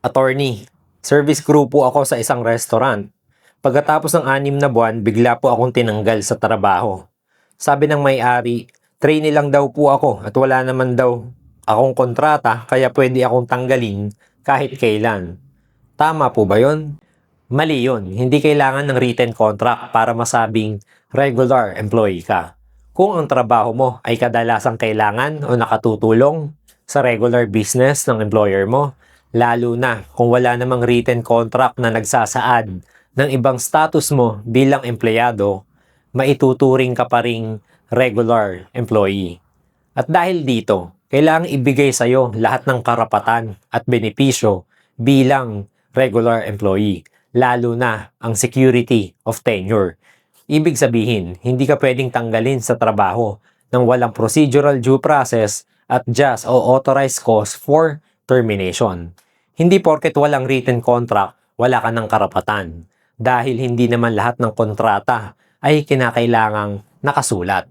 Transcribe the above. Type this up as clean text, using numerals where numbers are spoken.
Attorney, service crew po ako sa isang restaurant. Pagkatapos ng 6 na buwan, bigla po akong tinanggal sa trabaho. Sabi ng may-ari, trainee lang daw po ako at wala naman daw akong kontrata kaya pwede akong tanggalin kahit kailan. Tama po ba yon? Mali yun. Hindi kailangan ng written contract para masabing regular employee ka. Kung ang trabaho mo ay kadalasang kailangan o nakatutulong sa regular business ng employer mo, lalo na kung wala namang written contract na nagsasaad ng ibang status mo bilang empleyado, maituturing ka pa ring regular employee. At dahil dito, kailangang ibigay sa iyo lahat ng karapatan at benepisyo bilang regular employee, lalo na ang security of tenure. Ibig sabihin, hindi ka pwedeng tanggalin sa trabaho ng walang procedural due process at just o authorized cause for termination. Hindi porket walang written contract, wala ka ng karapatan. Dahil hindi naman lahat ng kontrata ay kinakailangang nakasulat.